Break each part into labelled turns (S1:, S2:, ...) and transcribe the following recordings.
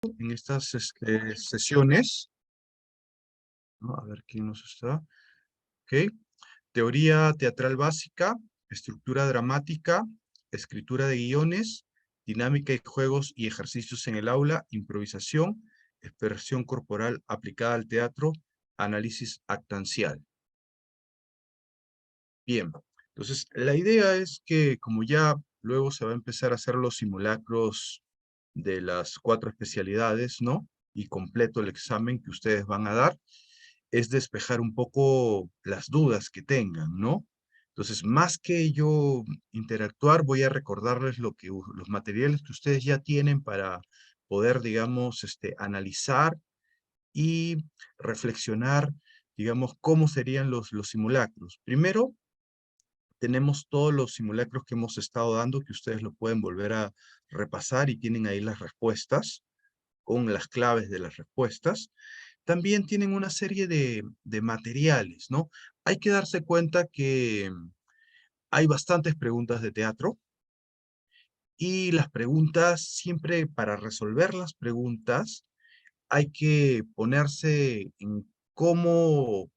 S1: en estas sesiones, ¿no? A ver quién nos está. Ok. Teoría teatral básica, estructura dramática, escritura de guiones, dinámica y juegos y ejercicios en el aula, improvisación, expresión corporal aplicada al teatro, análisis actancial. Bien, entonces la idea es que como ya luego se va a empezar a hacer los simulacros de las 4 especialidades, ¿no? Y completo el examen que ustedes van a dar, es despejar un poco las dudas que tengan, ¿no? Entonces, más que yo interactuar, voy a recordarles los materiales que ustedes ya tienen para poder, digamos, analizar y reflexionar, digamos, cómo serían los simulacros. Primero, tenemos todos los simulacros que hemos estado dando, que ustedes lo pueden volver a repasar y tienen ahí las respuestas, con las claves de las respuestas. También tienen una serie de materiales, ¿no? Hay que darse cuenta que hay bastantes preguntas de teatro y las preguntas, siempre para resolver las preguntas, hay que ponerse en cómo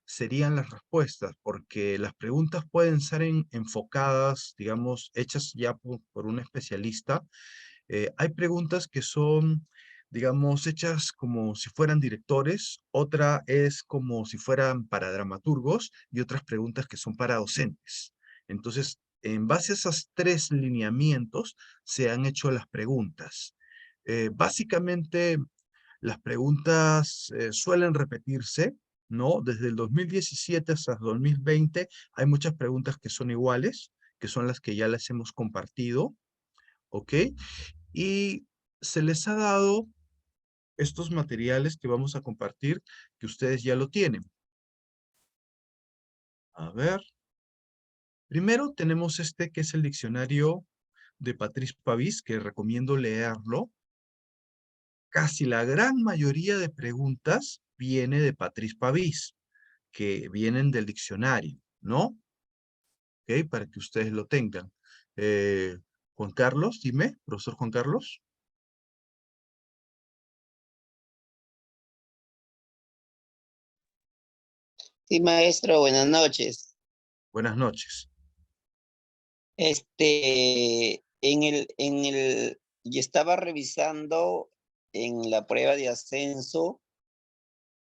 S1: serían las respuestas, porque las preguntas pueden ser enfocadas, digamos, hechas ya por un especialista. Hay preguntas que son, digamos, hechas como si fueran directores, otra es como si fueran para dramaturgos y otras preguntas que son para docentes. Entonces, en base a esos 3 lineamientos se han hecho las preguntas. Básicamente, las preguntas suelen repetirse, ¿no? Desde el 2017 hasta el 2020 hay muchas preguntas que son iguales, que son las que ya les hemos compartido, ¿ok? Y se les ha dado estos materiales que vamos a compartir, que ustedes ya lo tienen. A ver. Primero tenemos que es el diccionario de Patrice Pavis, que recomiendo leerlo. Casi la gran mayoría de preguntas viene de Patrice Pavis, que vienen del diccionario, ¿no? ¿Ok? Para que ustedes lo tengan. Juan Carlos, dime, profesor Juan Carlos.
S2: Sí, maestro, buenas noches.
S1: Buenas noches.
S2: Yo estaba revisando en la prueba de ascenso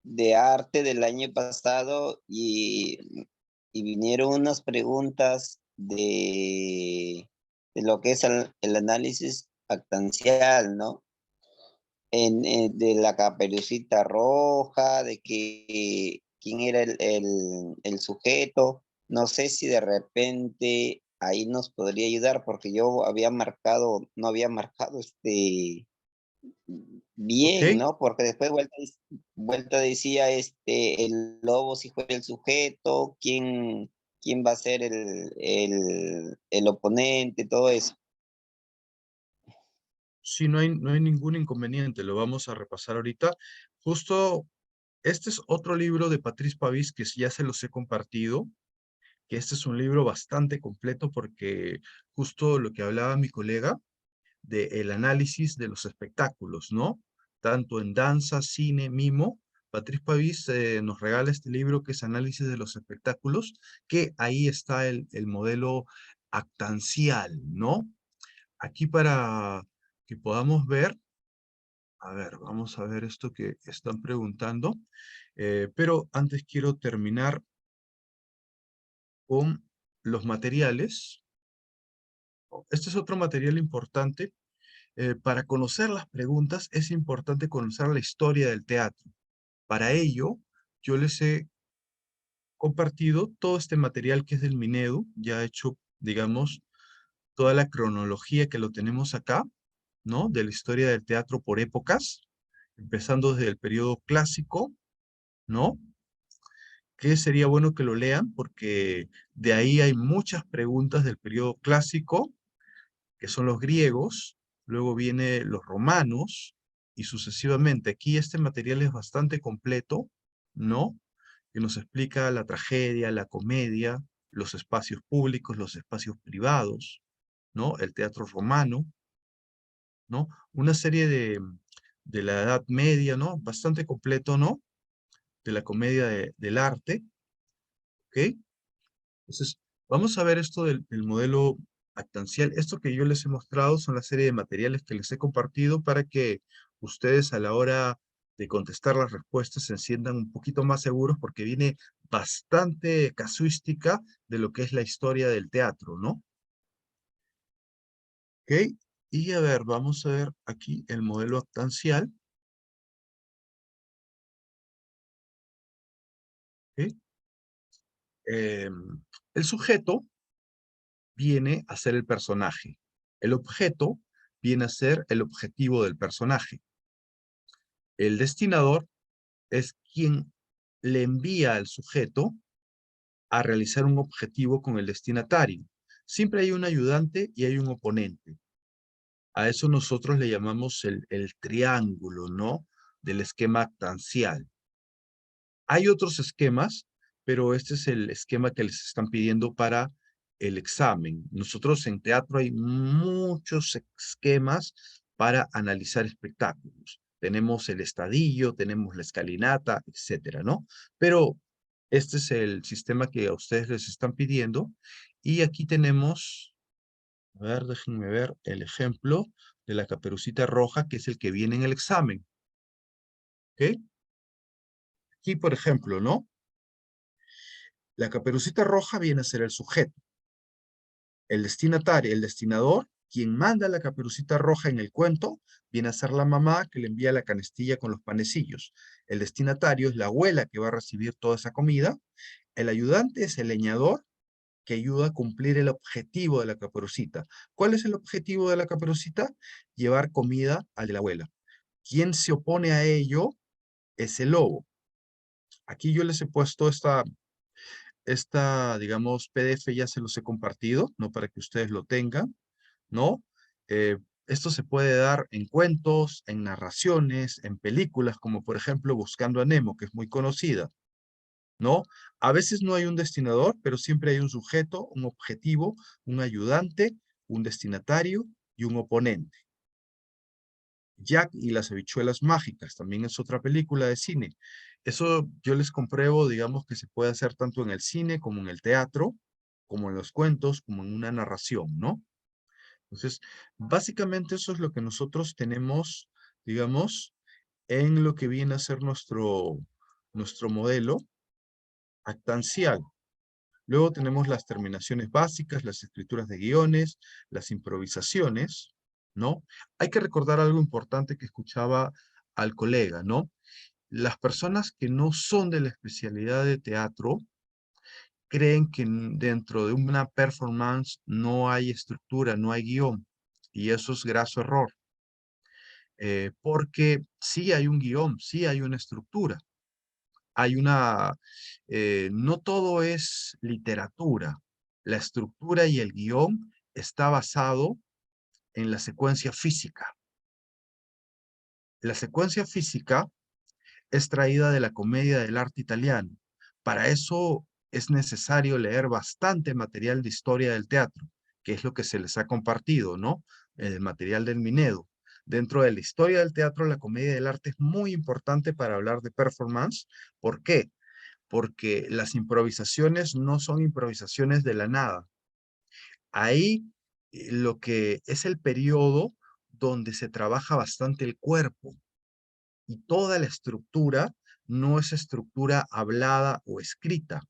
S2: de arte del año pasado y vinieron unas preguntas de lo que es el análisis actancial, ¿no? De la Caperucita Roja, de que quién era el sujeto. No sé si de repente ahí nos podría ayudar, porque yo había marcado, no había marcado
S1: Ok.
S2: bien, ¿no? Porque después vuelta decía el lobo si fue el sujeto, quién va a ser el oponente, todo eso.
S1: Sí, no hay ningún inconveniente, lo vamos a repasar ahorita. Justo, este es otro libro de Patrice Pavis que ya se los he compartido, que este es un libro bastante completo porque justo lo que hablaba mi colega del análisis de los espectáculos, ¿no? Tanto en danza, cine, mimo. Patrice Pavis nos regala este libro que es Análisis de los espectáculos, que ahí está el modelo actancial, ¿no? Aquí para que podamos ver, a ver, vamos a ver esto que están preguntando, pero antes quiero terminar con los materiales. Este es otro material importante. Para conocer las preguntas es importante conocer la historia del teatro. Para ello, yo les he compartido todo este material que es del Minedu, ya hecho, digamos, toda la cronología que lo tenemos acá, ¿no? De la historia del teatro por épocas, empezando desde el periodo clásico, ¿no? Que sería bueno que lo lean porque de ahí hay muchas preguntas del periodo clásico, que son los griegos, luego viene los romanos y sucesivamente. Aquí este material es bastante completo, ¿no? Que nos explica la tragedia, la comedia, los espacios públicos, los espacios privados, ¿no? El teatro romano, ¿no? Una serie de la Edad Media, ¿no? Bastante completo, ¿no? De la comedia del arte, ¿ok? Entonces, vamos a ver esto del modelo actancial. Esto que yo les he mostrado son la serie de materiales que les he compartido para que ustedes a la hora de contestar las respuestas se sientan un poquito más seguros porque viene bastante casuística de lo que es la historia del teatro, ¿no? ¿Ok? Y a ver, vamos a ver aquí el modelo actancial. ¿Ok? El sujeto viene a ser el personaje. El objeto viene a ser el objetivo del personaje. El destinador es quien le envía al sujeto a realizar un objetivo con el destinatario. Siempre hay un ayudante y hay un oponente. A eso nosotros le llamamos el triángulo, ¿no? Del esquema actancial. Hay otros esquemas, pero este es el esquema que les están pidiendo para el examen. Nosotros en teatro hay muchos esquemas para analizar espectáculos. Tenemos el estadillo, tenemos la escalinata, etcétera, ¿no? Pero este es el sistema que a ustedes les están pidiendo. Y aquí tenemos, a ver, déjenme ver el ejemplo de la Caperucita Roja, que es el que viene en el examen. ¿Ok? Aquí, por ejemplo, ¿no? La Caperucita Roja viene a ser el sujeto. El destinatario, el destinador, quien manda la Caperucita Roja en el cuento, viene a ser la mamá que le envía la canastilla con los panecillos. El destinatario es la abuela que va a recibir toda esa comida. El ayudante es el leñador que ayuda a cumplir el objetivo de la Caperucita. ¿Cuál es el objetivo de la Caperucita? Llevar comida al de la abuela. Quien se opone a ello es el lobo. Aquí yo les he puesto digamos, PDF ya se los he compartido, ¿no? Para que ustedes lo tengan, ¿no? Esto se puede dar en cuentos, en narraciones, en películas, como por ejemplo Buscando a Nemo, que es muy conocida, ¿no? A veces no hay un destinador, pero siempre hay un sujeto, un objetivo, un ayudante, un destinatario y un oponente. Jack y las habichuelas mágicas, también es otra película de cine. Eso yo les compruebo, digamos, que se puede hacer tanto en el cine como en el teatro, como en los cuentos, como en una narración, ¿no? Entonces, básicamente eso es lo que nosotros tenemos, digamos, en lo que viene a ser nuestro modelo actancial. Luego tenemos las terminaciones básicas, las escrituras de guiones, las improvisaciones, ¿no? Hay que recordar algo importante que escuchaba al colega, ¿no? Las personas que no son de la especialidad de teatro creen que dentro de una performance no hay estructura, no hay guión. Y eso es graso error. Porque sí hay un guión, sí hay una estructura. Hay no todo es literatura. La estructura y el guión está basado en la secuencia física. La secuencia física es traída de la comedia del arte italiano. Para eso es necesario leer bastante material de historia del teatro, que es lo que se les ha compartido, ¿no? El material del Minedo. Dentro de la historia del teatro, la comedia del arte es muy importante para hablar de performance. ¿Por qué? Porque las improvisaciones no son improvisaciones de la nada. Ahí lo que es el periodo donde se trabaja bastante el cuerpo y toda la estructura no es estructura hablada o escrita,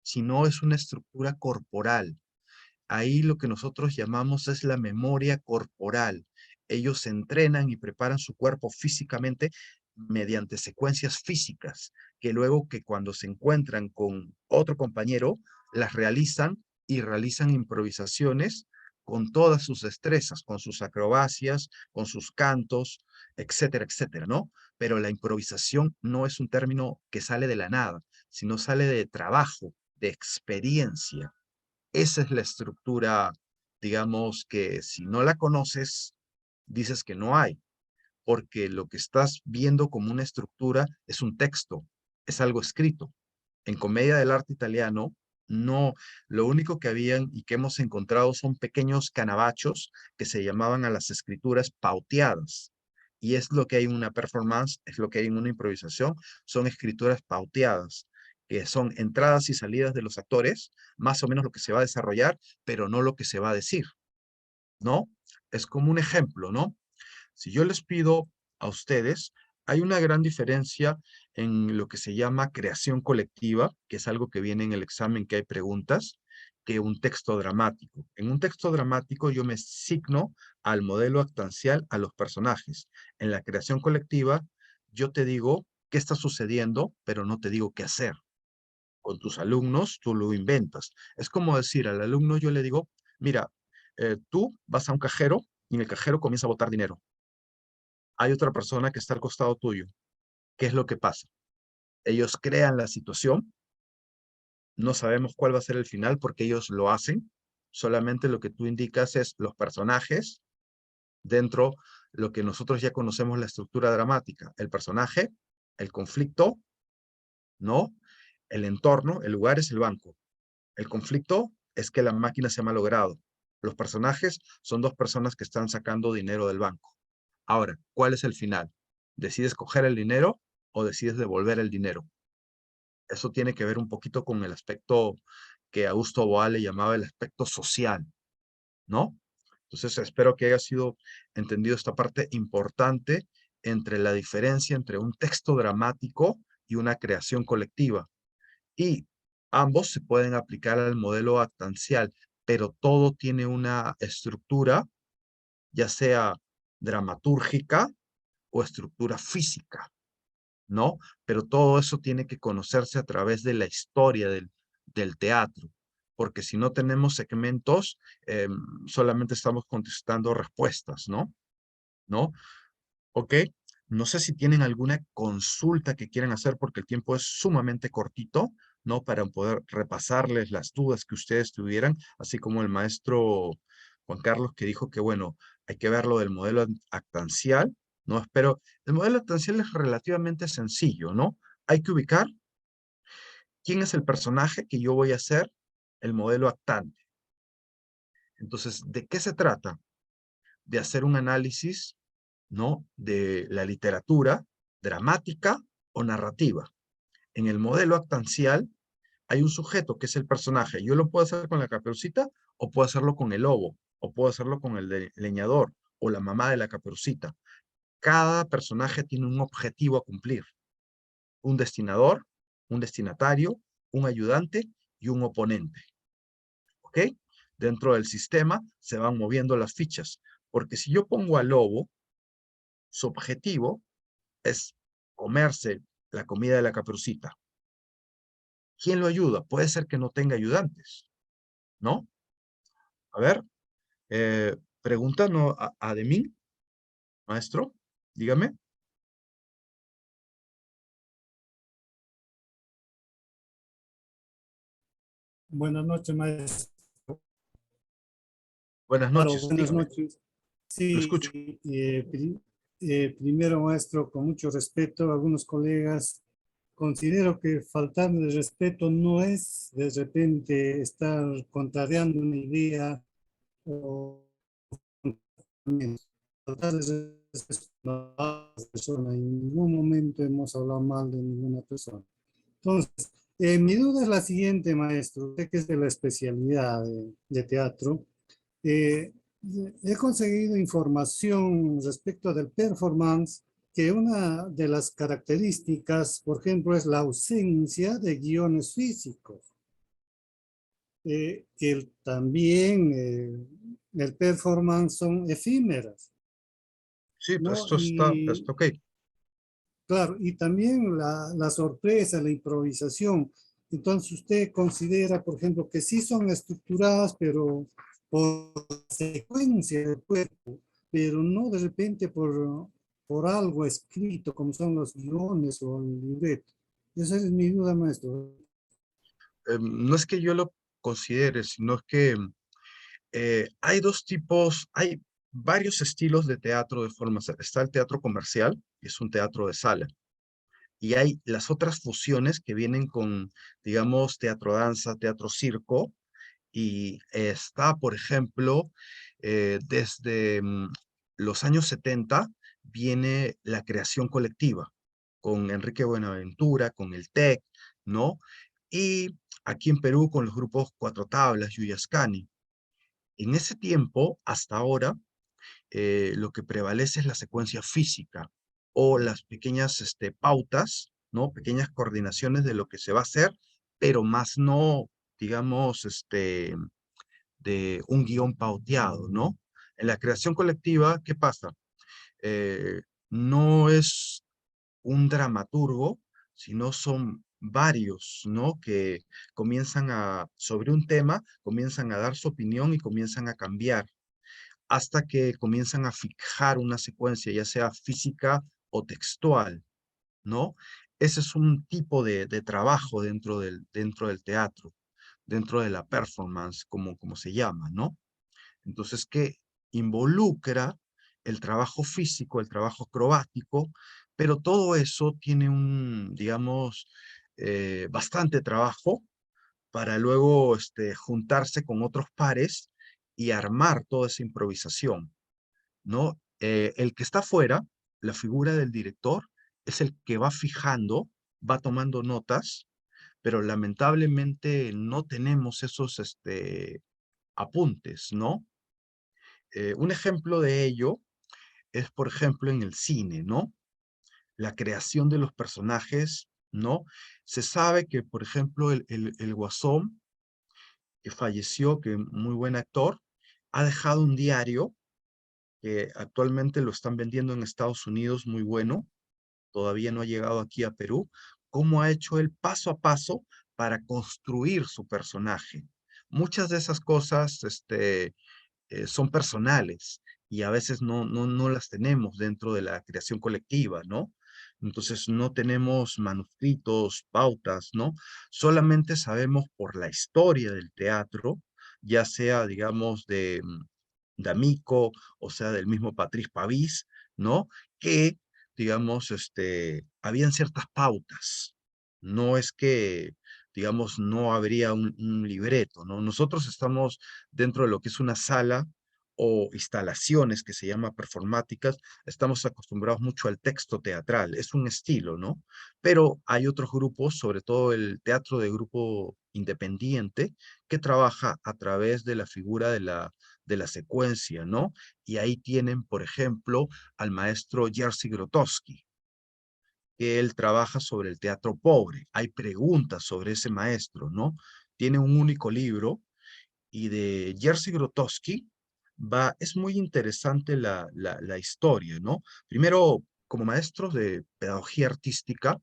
S1: sino es una estructura corporal. Ahí lo que nosotros llamamos es la memoria corporal. Ellos se entrenan y preparan su cuerpo físicamente mediante secuencias físicas, que luego que cuando se encuentran con otro compañero, las realizan y realizan improvisaciones con todas sus destrezas, con sus acrobacias, con sus cantos, etcétera, etcétera, ¿no? Pero la improvisación no es un término que sale de la nada, sino sale de trabajo, de experiencia. Esa es la estructura, digamos, que si no la conoces, dices que no hay, porque lo que estás viendo como una estructura es un texto, es algo escrito. En Comedia del Arte Italiano, no, lo único que habían y que hemos encontrado son pequeños canavachos que se llamaban a las escrituras pauteadas. Y es lo que hay en una performance, es lo que hay en una improvisación, son escrituras pauteadas, que son entradas y salidas de los actores, más o menos lo que se va a desarrollar, pero no lo que se va a decir, ¿no? Es como un ejemplo, ¿no? Si yo les pido a ustedes, hay una gran diferencia en lo que se llama creación colectiva, que es algo que viene en el examen, que hay preguntas, que un texto dramático. En un texto dramático yo me signo al modelo actancial, a los personajes. En la creación colectiva, yo te digo qué está sucediendo, pero no te digo qué hacer. Con tus alumnos, tú lo inventas. Es como decir al alumno, yo le digo, mira, tú vas a un cajero y en el cajero comienza a botar dinero. Hay otra persona que está al costado tuyo. ¿Qué es lo que pasa? Ellos crean la situación, no sabemos cuál va a ser el final porque ellos lo hacen, solamente lo que tú indicas es los personajes dentro lo que nosotros ya conocemos la estructura dramática, el personaje, el conflicto, ¿no? El entorno, el lugar es el banco. El conflicto es que la máquina se ha malogrado. Los personajes son dos personas que están sacando dinero del banco. Ahora, ¿cuál es el final? ¿Decides coger el dinero o decides devolver el dinero? Eso tiene que ver un poquito con el aspecto que Augusto Boal le llamaba el aspecto social, ¿no? Entonces espero que haya sido entendido esta parte importante entre la diferencia entre un texto dramático y una creación colectiva. Y ambos se pueden aplicar al modelo actancial, pero todo tiene una estructura, ya sea dramatúrgica o estructura física, ¿no? Pero todo eso tiene que conocerse a través de la historia del teatro, porque si no tenemos segmentos, solamente estamos contestando respuestas, ¿no? ¿No? ¿Ok? No sé si tienen alguna consulta que quieran hacer porque el tiempo es sumamente cortito, ¿no? Para poder repasarles las dudas que ustedes tuvieran, así como el maestro Juan Carlos que dijo que, bueno, hay que ver lo del modelo actancial, ¿no? Pero el modelo actancial es relativamente sencillo, ¿no? Hay que ubicar quién es el personaje que yo voy a hacer el modelo actante. Entonces, ¿de qué se trata? De hacer un análisis, ¿no? De la literatura dramática o narrativa. En el modelo actancial hay un sujeto que es el personaje. Yo lo puedo hacer con la Caperucita o puedo hacerlo con el lobo o puedo hacerlo con el leñador o la mamá de la Caperucita. Cada personaje tiene un objetivo a cumplir. Un destinador, un destinatario, un ayudante y un oponente. ¿Ok? Dentro del sistema se van moviendo las fichas. Porque si yo pongo al lobo, su objetivo es comerse la comida de la Caperucita. ¿Quién lo ayuda? Puede ser que no tenga ayudantes, ¿no? A ver, pregunta ¿no? a Demín, maestro, dígame.
S3: Buenas noches, maestro.
S1: Buenas
S3: Claro,
S1: noches,
S3: buenas
S1: dígame,
S3: noches.
S1: lo
S3: Sí,
S1: escucho.
S3: primero, maestro, con mucho respeto a algunos colegas, considero que faltar de respeto no es de repente estar contrariando una idea o faltar de respeto a la persona. En ningún momento hemos hablado mal de ninguna persona. Entonces, mi duda es la siguiente, maestro. Usted que es de la especialidad de teatro, eh, he conseguido información respecto del performance que una de las características, por ejemplo, es la ausencia de guiones físicos, que también el performance son efímeras,
S1: Sí,
S3: ¿no?
S1: esto está ok.
S3: Claro, y también la sorpresa, la improvisación. Entonces usted considera, por ejemplo, que sí son estructuradas, pero por secuencia del cuerpo, pero no de repente por algo escrito, como son los guiones o el libreto. Esa es mi duda, maestro.
S1: No es que yo lo considere, sino que hay dos tipos, hay varios estilos de teatro de forma. Está el teatro comercial, que es un teatro de sala, y hay las otras fusiones que vienen con, digamos, teatro danza, teatro circo, y está, por ejemplo, desde los años 70 viene la creación colectiva, con Enrique Buenaventura, con el TEC, ¿no? Y aquí en Perú con los grupos Cuatro Tablas, Yuyascani. En ese tiempo, hasta ahora, lo que prevalece es la secuencia física o las pequeñas pautas, ¿no? Pequeñas coordinaciones de lo que se va a hacer, pero más no, digamos, de un guión pauteado, ¿no? En la creación colectiva, ¿qué pasa? Eh, no es un dramaturgo, sino son varios, ¿no? Que comienzan sobre un tema, comienzan a dar su opinión y comienzan a cambiar hasta que comienzan a fijar una secuencia, ya sea física o textual, ¿no? Ese es un tipo de trabajo dentro del teatro, dentro de la performance, como se llama, ¿no? Entonces, que involucra el trabajo físico, el trabajo acrobático, pero todo eso tiene digamos, bastante trabajo para luego juntarse con otros pares y armar toda esa improvisación, ¿no? El que está fuera, la figura del director, es el que va fijando, va tomando notas, pero lamentablemente no tenemos esos apuntes, ¿no? Un ejemplo de ello es, por ejemplo, en el cine, ¿no? La creación de los personajes, ¿no? Se sabe que, por ejemplo, el Guasón, que falleció, que muy buen actor, ha dejado un diario que actualmente lo están vendiendo en Estados Unidos, muy bueno, todavía no ha llegado aquí a Perú, cómo ha hecho él paso a paso para construir su personaje. Muchas de esas cosas, son personales y a veces no las tenemos dentro de la creación colectiva, ¿no? Entonces no tenemos manuscritos, pautas, ¿no? Solamente sabemos por la historia del teatro, ya sea, digamos, de Amico, o sea, del mismo Patrice Pavís, ¿no? Que, digamos, habían ciertas pautas. No es que, digamos, no habría un libreto, ¿no? Nosotros estamos dentro de lo que es una sala o instalaciones que se llama performáticas, estamos acostumbrados mucho al texto teatral, es un estilo, ¿no? Pero hay otros grupos, sobre todo el teatro de grupo independiente, que trabaja a través de la figura de la secuencia, ¿no? Y ahí tienen, por ejemplo, al maestro Jerzy Grotowski, que él trabaja sobre el teatro pobre. Hay preguntas sobre ese maestro, ¿no? Tiene un único libro y de Jerzy Grotowski es muy interesante la historia, ¿no? Primero, como maestros de pedagogía artística,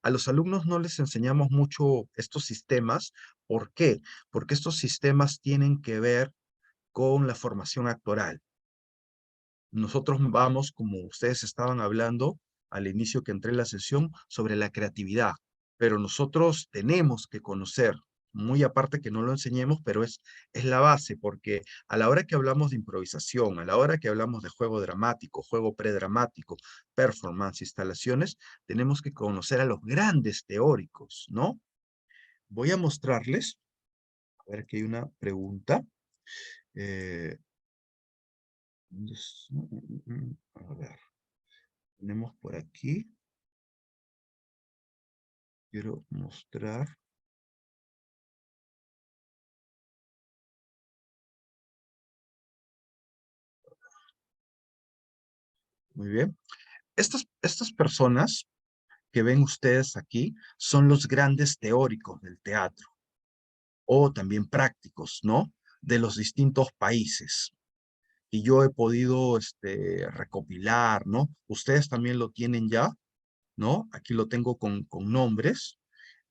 S1: a los alumnos no les enseñamos mucho estos sistemas. ¿Por qué? Porque estos sistemas tienen que ver con la formación actoral. Nosotros vamos, como ustedes estaban hablando al inicio que entré en la sesión, sobre la creatividad, pero nosotros tenemos que conocer, muy aparte que no lo enseñemos, pero es la base, porque a la hora que hablamos de improvisación, a la hora que hablamos de juego dramático, juego predramático, performance, instalaciones, tenemos que conocer a los grandes teóricos, ¿no? Voy a mostrarles, a ver, aquí hay una pregunta. Eh, a ver, tenemos por aquí. Quiero mostrar. Muy bien. Estas personas que ven ustedes aquí son los grandes teóricos del teatro o también prácticos, ¿no? De los distintos países. Y yo he podido recopilar, ¿no? Ustedes también lo tienen ya, ¿no? Aquí lo tengo con nombres.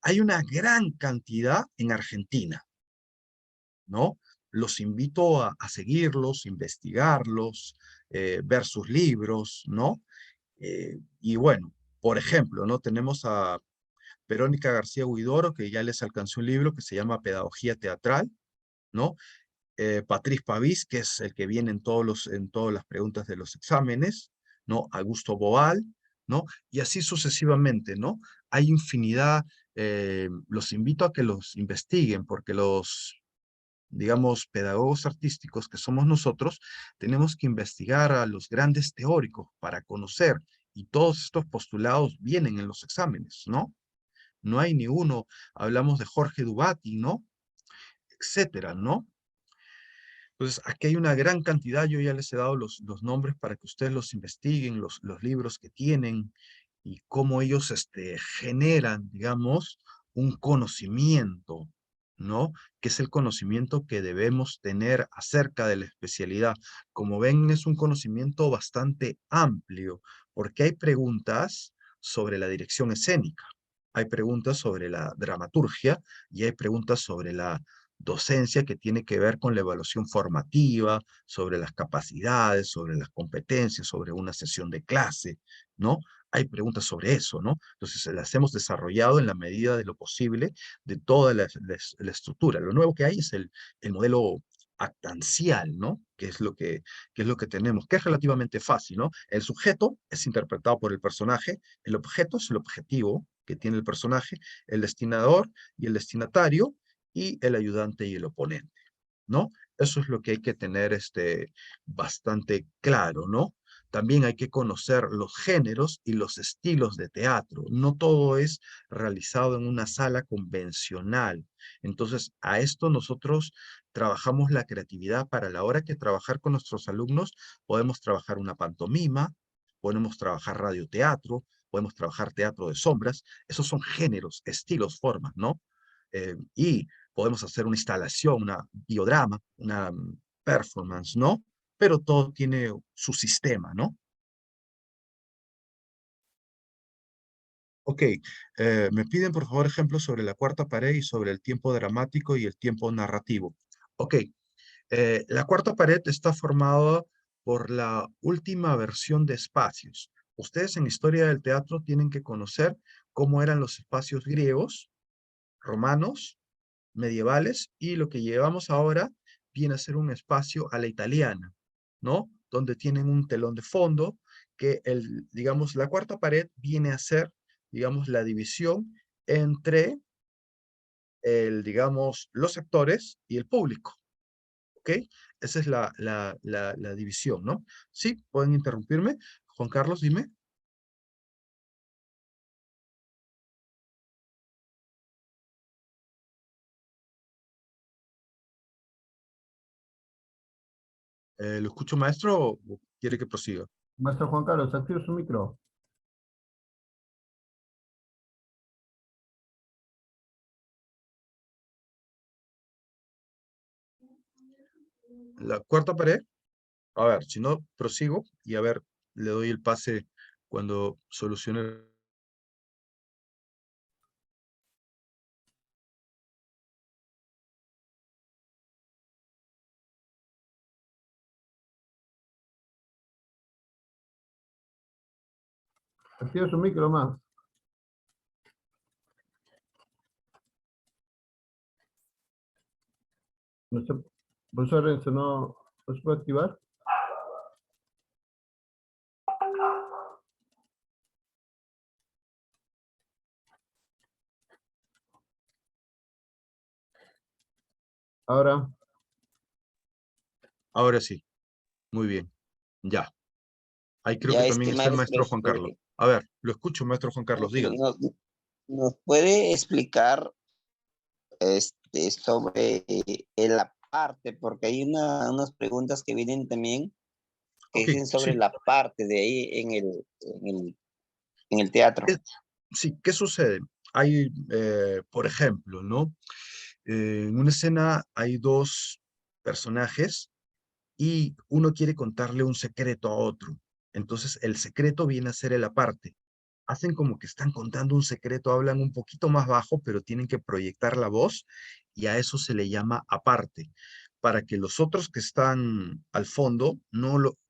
S1: Hay una gran cantidad en Argentina, ¿no? Los invito a seguirlos, investigarlos, ver sus libros, ¿no? Y bueno, por ejemplo, ¿no? Tenemos a Verónica García Huidoro, que ya les alcanzó un libro que se llama Pedagogía Teatral, ¿no? Patrice Pavís, que es el que viene en todas las preguntas de los exámenes, ¿no? Augusto Boal, ¿no? Y así sucesivamente, ¿no? Hay infinidad, los invito a que los investiguen, porque digamos, pedagogos artísticos que somos nosotros, tenemos que investigar a los grandes teóricos para conocer, y todos estos postulados vienen en los exámenes, ¿no? No hay ni uno, hablamos de Jorge Dubati, ¿no? Etcétera, ¿no? Entonces, aquí hay una gran cantidad, yo ya les he dado los nombres para que ustedes los investiguen, los libros que tienen y cómo ellos generan, digamos, un conocimiento, ¿no? Que es el conocimiento que debemos tener acerca de la especialidad. Como ven, es un conocimiento bastante amplio, porque hay preguntas sobre la dirección escénica, hay preguntas sobre la dramaturgia y hay preguntas sobre la docencia que tiene que ver con la evaluación formativa, sobre las capacidades, sobre las competencias, sobre una sesión de clase, ¿no? Hay preguntas sobre eso, ¿no? Entonces las hemos desarrollado en la medida de lo posible de toda la estructura. Lo nuevo que hay es el modelo actancial, ¿no? Que es lo que tenemos, que es relativamente fácil, ¿no? El sujeto es interpretado por el personaje, el objeto es el objetivo que tiene el personaje, el destinador y el destinatario, y el ayudante y el oponente, ¿no? Eso es lo que hay que tener bastante claro, ¿no? También hay que conocer los géneros y los estilos de teatro. No todo es realizado en una sala convencional. Entonces, a esto nosotros trabajamos la creatividad para la hora que trabajar con nuestros alumnos. Podemos trabajar una pantomima, podemos trabajar radioteatro, podemos trabajar teatro de sombras. Esos son géneros, estilos, formas, ¿no? Y podemos hacer una instalación, una biodrama, una performance, ¿no? Pero todo tiene su sistema, ¿no? Ok, me piden por favor ejemplos sobre la cuarta pared y sobre el tiempo dramático y el tiempo narrativo. Ok, la cuarta pared está formada por la última versión de espacios. Ustedes en historia del teatro tienen que conocer cómo eran los espacios griegos, romanos, medievales, y lo que llevamos ahora viene a ser un espacio a la italiana, ¿no? Donde tienen un telón de fondo que digamos, la cuarta pared viene a ser, digamos, la división entre digamos, los actores y el público, ¿ok? Esa es la división, ¿no? Sí, pueden interrumpirme. Juan Carlos, dime. ¿Lo escucho, maestro, o quiere que prosiga?
S4: Maestro Juan Carlos, active su micro.
S1: La cuarta pared. A ver, si no, prosigo y a ver, le doy el pase cuando solucione.
S4: Active su micro más. No sé, profesor Renzo, ¿no se puede activar? Ahora,
S1: Ahora sí, muy bien, ya. Ahí creo que
S2: Ya
S1: también está el
S2: maestro,
S1: maestro Juan Carlos. A ver, lo escucho, maestro Juan Carlos, dígame.
S2: ¿nos puede explicar sobre la parte? Porque hay unas preguntas que vienen también que
S1: Ok,
S2: dicen sobre
S1: sí.
S2: la parte de ahí en el teatro.
S1: Sí, ¿qué sucede? Hay, por ejemplo, ¿no? En una escena hay dos personajes y uno quiere contarle un secreto a otro. Entonces, el secreto viene a ser el aparte. Hacen como que están contando un secreto, hablan un poquito más bajo, pero tienen que proyectar la voz y a eso se le llama aparte, para que los otros que están al fondo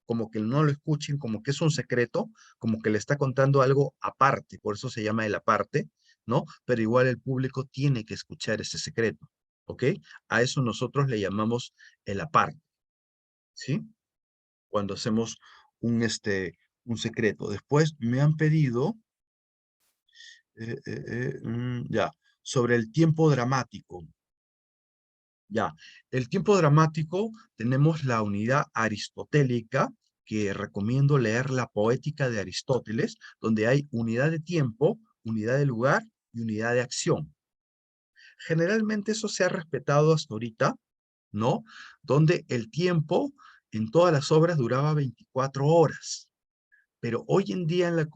S1: como que no lo escuchen, como que es un secreto, como que le está contando algo aparte, por eso se llama el aparte, ¿no? Pero igual el público tiene que escuchar ese secreto, ¿ok? A eso nosotros le llamamos el aparte, ¿sí? Cuando hacemos un secreto. Después me han pedido ya, sobre el tiempo dramático. Ya, el tiempo dramático, tenemos la unidad aristotélica, que recomiendo leer la Poética de Aristóteles, donde hay unidad de tiempo, unidad de lugar y unidad de acción. Generalmente eso se ha respetado hasta ahorita, ¿no? Donde el tiempo en todas las obras duraba 24 horas. Pero hoy en día en la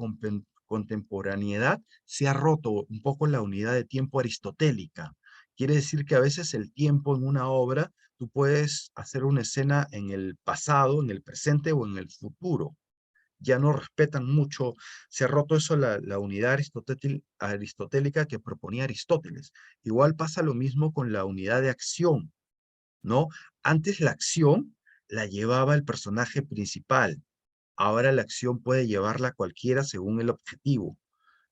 S1: contemporaneidad se ha roto un poco la unidad de tiempo aristotélica. Quiere decir que a veces el tiempo en una obra, tú puedes hacer una escena en el pasado, en el presente o en el futuro. Ya no respetan mucho, se ha roto eso la unidad aristotélica que proponía Aristóteles. Igual pasa lo mismo con la unidad de acción, ¿no? Antes la acción la llevaba el personaje principal. Ahora la acción puede llevarla cualquiera según el objetivo.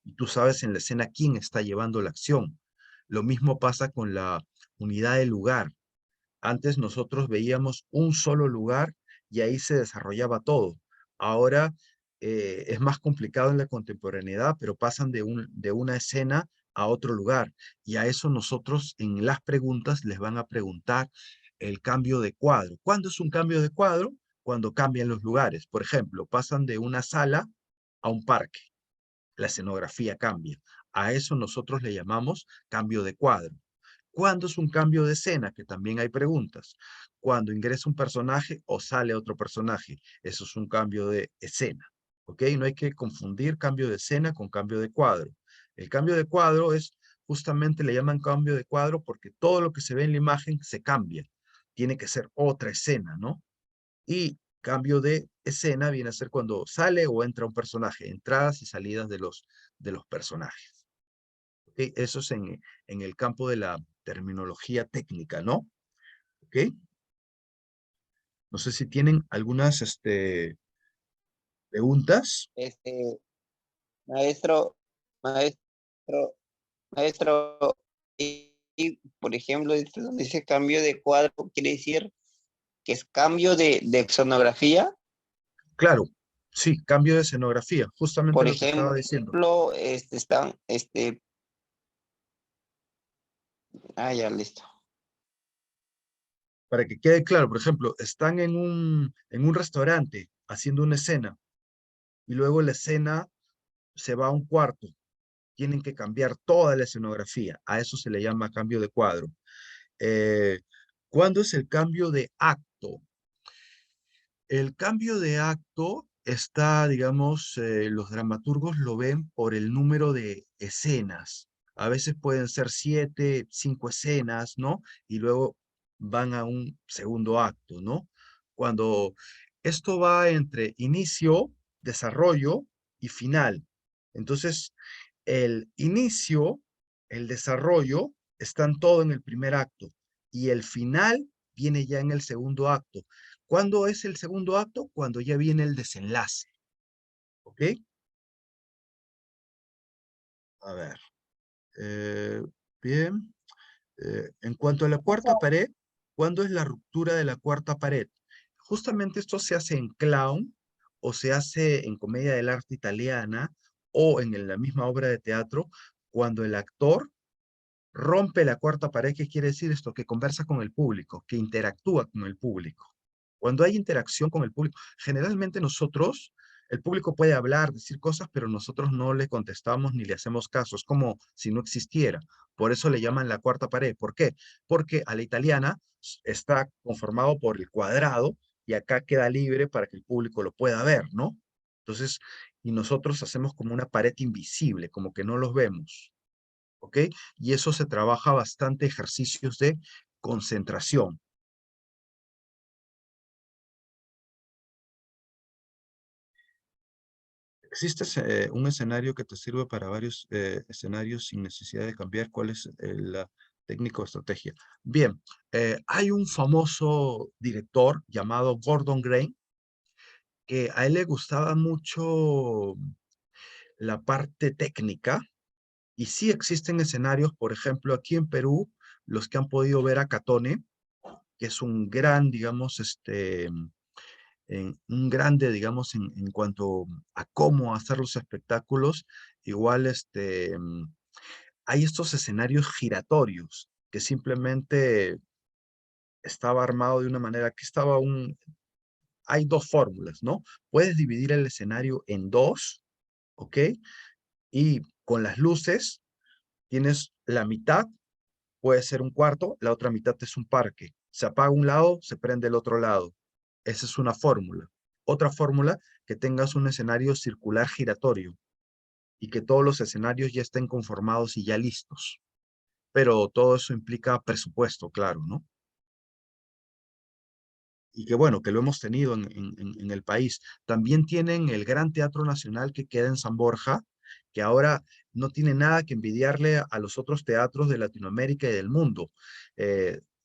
S1: Y tú sabes en la escena quién está llevando la acción. Lo mismo pasa con la unidad de lugar. Antes nosotros veíamos un solo lugar y ahí se desarrollaba todo. Ahora es más complicado en la contemporaneidad, pero pasan de una escena a otro lugar. Y a eso nosotros en las preguntas les van a preguntar el cambio de cuadro. ¿Cuándo es un cambio de cuadro? Cuando cambian los lugares. Por ejemplo, pasan de una sala a un parque. La escenografía cambia. A eso nosotros le llamamos cambio de cuadro. ¿Cuándo es un cambio de escena? Que también hay preguntas. Cuando ingresa un personaje o sale otro personaje. Eso es un cambio de escena. ¿Ok? No hay que confundir cambio de escena con cambio de cuadro. El cambio de cuadro es, justamente le llaman cambio de cuadro porque todo lo que se ve en la imagen se cambia. Tiene que ser otra escena, ¿no? Y cambio de escena viene a ser cuando sale o entra un personaje, entradas y salidas de los personajes. ¿Ok? Eso es en el campo de la terminología técnica, ¿no? ¿Ok? No sé si tienen algunas preguntas.
S2: Este, maestro, maestro, maestro, por ejemplo, esto donde dice cambio de cuadro, quiere decir que es cambio de sonografía.
S1: Claro, sí, cambio de escenografía, justamente
S2: Por
S1: lo que estaba diciendo.
S2: ejemplo, ya, listo.
S1: Para que quede claro, por ejemplo, están en un restaurante haciendo una escena y luego la escena se va a un cuarto. Tienen que cambiar toda la escenografía. A eso se le llama cambio de cuadro. Eh, ¿Cuándo es el cambio de acto? El cambio de acto está, digamos, los dramaturgos lo ven por el número de escenas. A veces pueden ser 7, 5 escenas, ¿no? Y luego van a un segundo acto, ¿no? Cuando esto va entre inicio, desarrollo y final. Entonces, el inicio, el desarrollo, están todo en el primer acto y el final viene ya en el segundo acto. ¿Cuándo es el segundo acto? Cuando ya viene el desenlace. ¿Ok? A ver. eh, bien. En cuanto a la cuarta pared, ¿cuándo es la ruptura de la cuarta pared? Justamente esto se hace en clown o se hace en comedia del arte italiana o en la misma obra de teatro, cuando el actor rompe la cuarta pared. ¿Qué quiere decir esto? Que conversa con el público, que interactúa con el público. Cuando hay interacción con el público, generalmente nosotros, el público puede hablar, decir cosas, pero nosotros no le contestamos ni le hacemos caso. Es como si no existiera. Por eso le llaman la cuarta pared. ¿Por qué? Porque a la italiana está conformado por el cuadrado y acá queda libre para que el público lo pueda ver, ¿no? Entonces, y nosotros hacemos como una pared invisible, como que no los vemos. ¿Ok? Y eso se trabaja bastante ejercicios de concentración. ¿Existe un escenario que te sirve para varios escenarios sin necesidad de cambiar cuál es la técnica o estrategia? Bien, hay un famoso director llamado Gordon Green, que a él le gustaba mucho la parte técnica, y sí existen escenarios, por ejemplo, aquí en Perú, los que han podido ver a Catone, que es un gran, digamos, un grande, digamos, en cuanto a cómo hacer los espectáculos. Igual, hay estos escenarios giratorios que simplemente estaba armado de una manera que hay dos fórmulas, ¿no? Puedes dividir el escenario en dos, ¿ok? Y con las luces tienes la mitad, puede ser un cuarto, la otra mitad es un parque. Se apaga un lado, se prende el otro lado. Esa es una fórmula. Otra fórmula, que tengas un escenario circular giratorio y que todos los escenarios ya estén conformados y ya listos. Pero todo eso implica presupuesto, claro, ¿no? Y que bueno, que lo hemos tenido en el país. También tienen el Gran Teatro Nacional que queda en San Borja, que ahora no tiene nada que envidiarle a los otros teatros de Latinoamérica y del mundo.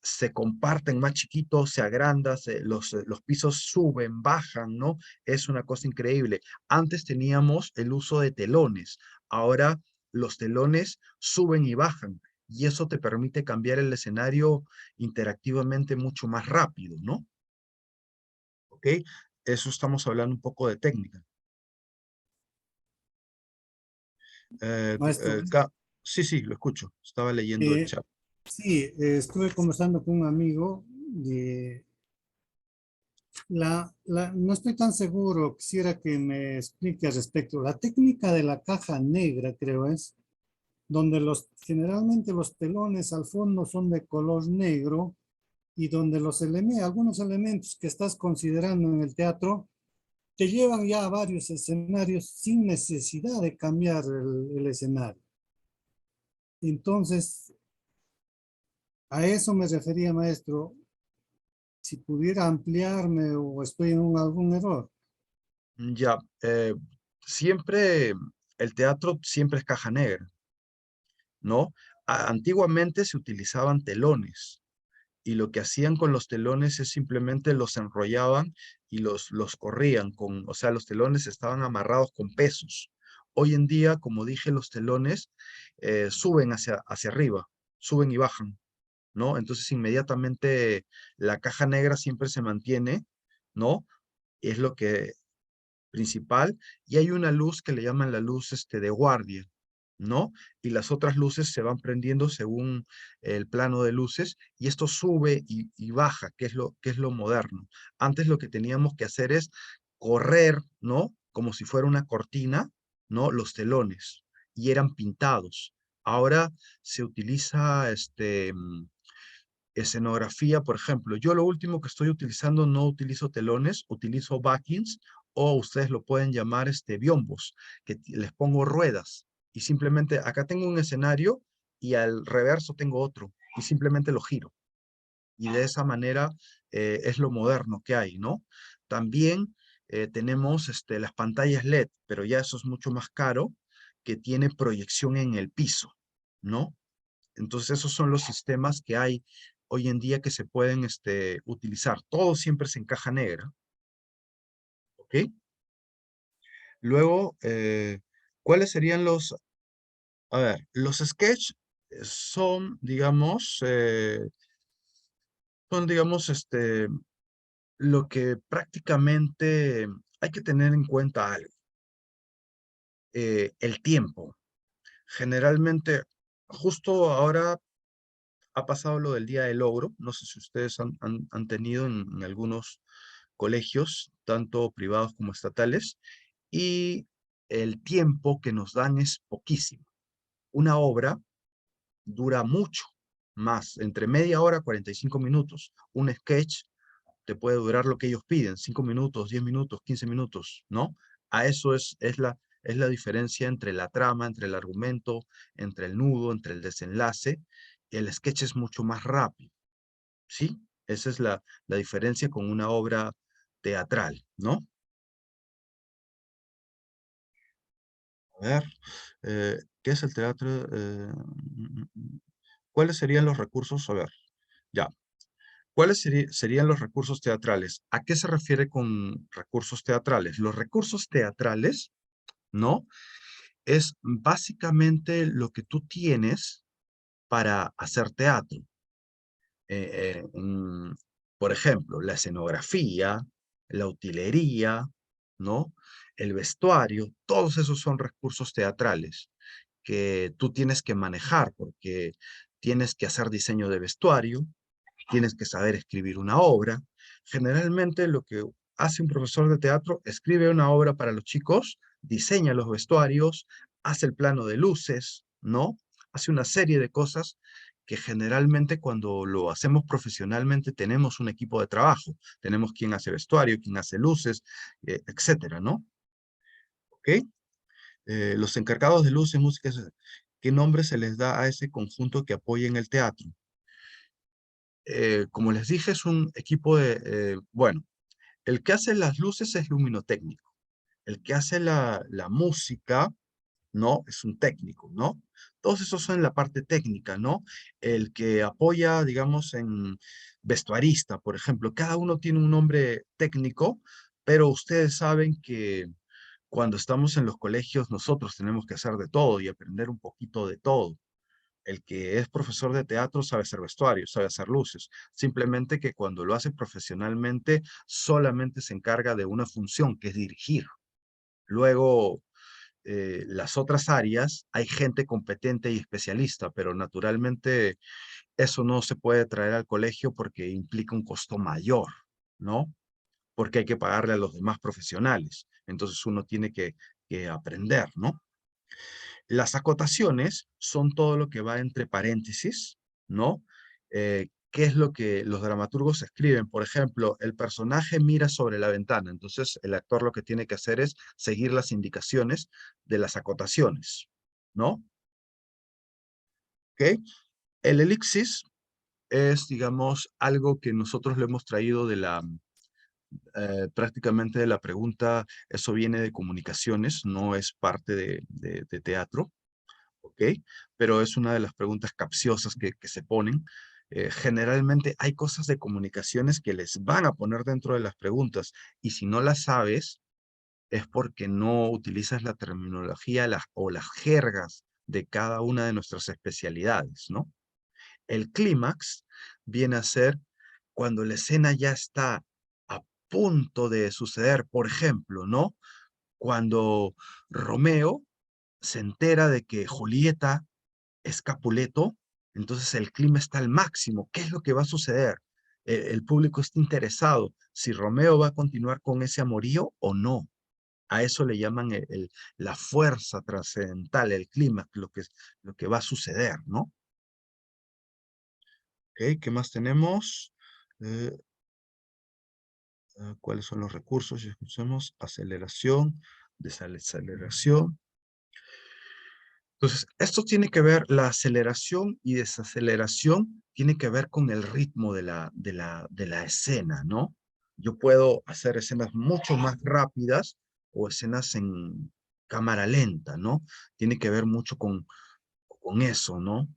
S1: Se comparten más chiquitos, se agrandan, los pisos suben, bajan, ¿no? Es una cosa increíble. Antes teníamos el uso de telones, ahora los telones suben y bajan, y eso te permite cambiar el escenario interactivamente mucho más rápido, ¿no? ¿Ok? Eso estamos hablando un poco de técnica. Eh,
S3: Maestro,
S1: eh, ca- sí, sí, lo escucho. Estaba leyendo el chat.
S3: sí, estuve conversando con un amigo de no estoy tan seguro, quisiera que me explique al respecto. La técnica de la caja negra, creo es, donde generalmente los telones al fondo son de color negro y donde algunos elementos que estás considerando en el teatro te llevan ya a varios escenarios sin necesidad de cambiar el escenario. Entonces, a eso me refería, maestro, si pudiera ampliarme o estoy en algún error.
S1: Ya, siempre, el teatro siempre es caja negra, ¿no? Antiguamente se utilizaban telones y lo que hacían con los telones es simplemente los enrollaban y los corrían o sea, los telones estaban amarrados con pesos. Hoy en día, como dije, los telones suben hacia arriba, suben y bajan, ¿no? Entonces inmediatamente la caja negra siempre se mantiene, ¿no? Es lo que principal, y hay una luz que le llaman la luz de guardia, ¿no? Y las otras luces se van prendiendo según el plano de luces, y esto sube y baja, que es lo moderno. Antes lo que teníamos que hacer es correr, ¿no? Como si fuera una cortina, ¿no? Los telones, y eran pintados. Ahora se utiliza escenografía, por ejemplo. Yo lo último que estoy utilizando, no utilizo telones, utilizo backings, o ustedes lo pueden llamar biombos, que les pongo ruedas y simplemente acá tengo un escenario y al reverso tengo otro y simplemente lo giro. Y de esa manera es lo moderno que hay, ¿no? También tenemos las pantallas LED, pero ya eso es mucho más caro, que tiene proyección en el piso, ¿no? Entonces esos son los sistemas que hay hoy en día que se pueden utilizar. Todo siempre es en caja negra, ¿ok? Luego, ¿cuáles serían a ver, los sketch son, digamos, lo que prácticamente hay que tener en cuenta algo, el tiempo. Generalmente, justo ahora ha pasado lo del Día del Logro, no sé si ustedes han tenido en algunos colegios, tanto privados como estatales, y el tiempo que nos dan es poquísimo. Una obra dura mucho más, entre media hora, 45 minutos. Un sketch te puede durar lo que ellos piden, 5 minutos, 10 minutos, 15 minutos, ¿no? A eso es la diferencia entre la trama, entre el argumento, entre el nudo, entre el desenlace. El sketch es mucho más rápido, ¿sí? Esa es la diferencia con una obra teatral, ¿no? A ver, ¿qué es el teatro? ¿Cuáles serían los recursos? A ver, ya. ¿Cuáles serían los recursos teatrales? ¿A qué se refiere con recursos teatrales? Los recursos teatrales, ¿no? Es básicamente lo que tú tienes para hacer teatro. Eh, eh, mm, por ejemplo, la escenografía, la utilería, ¿no? El vestuario, todos esos son recursos teatrales que tú tienes que manejar porque tienes que hacer diseño de vestuario, tienes que saber escribir una obra. Generalmente lo que hace un profesor de teatro, escribe una obra para los chicos, diseña los vestuarios, hace el plano de luces, ¿no? Hace una serie de cosas que generalmente cuando lo hacemos profesionalmente tenemos un equipo de trabajo. Tenemos quien hace vestuario, quien hace luces, etcétera, ¿no? ¿Ok? Los encargados de luces, música, ¿qué nombre se les da a ese conjunto que apoya en el teatro? Como les dije, es un equipo de, bueno, el que hace las luces es luminotécnico. El que hace la música, ¿no? Es un técnico, ¿no? Todos esos son la parte técnica, ¿no? El que apoya, digamos, en vestuarista, por ejemplo. Cada uno tiene un nombre técnico, pero ustedes saben que cuando estamos en los colegios nosotros tenemos que hacer de todo y aprender un poquito de todo. El que es profesor de teatro sabe hacer vestuario, sabe hacer luces. Simplemente que cuando lo hace profesionalmente solamente se encarga de una función, que es dirigir. Luego, las otras áreas, hay gente competente y especialista, pero naturalmente eso no se puede traer al colegio porque implica un costo mayor, ¿no? Porque hay que pagarle a los demás profesionales. Entonces uno tiene que aprender, ¿no? Las acotaciones son todo lo que va entre paréntesis, ¿no? ¿Qué es lo que los dramaturgos escriben? Por ejemplo, el personaje mira sobre la ventana, entonces el actor lo que tiene que hacer es seguir las indicaciones de las acotaciones, ¿no? ¿Ok? El elipsis es, digamos, algo que nosotros le hemos traído de prácticamente de la pregunta, eso viene de comunicaciones, no es parte de teatro. ¿Ok? Pero es una de las preguntas capciosas que se ponen. Generalmente hay cosas de comunicaciones que les van a poner dentro de las preguntas y si no las sabes es porque no utilizas la terminología o las jergas de cada una de nuestras especialidades, ¿no? El clímax viene a ser cuando la escena ya está a punto de suceder, por ejemplo, ¿no? Cuando Romeo se entera de que Julieta es Capuleto, entonces el clima está al máximo. ¿Qué es lo que va a suceder? El público está interesado si Romeo va a continuar con ese amorío o no. A eso le llaman la fuerza trascendental, el clima, lo que va a suceder, ¿no? Ok, ¿qué más tenemos? Eh, ¿Cuáles son los recursos? Ya escuchamos aceleración, desaceleración. Entonces, esto tiene que ver, la aceleración y desaceleración tiene que ver con el ritmo de la escena, ¿no? Yo puedo hacer escenas mucho más rápidas o escenas en cámara lenta, ¿no? Tiene que ver mucho con eso, ¿no?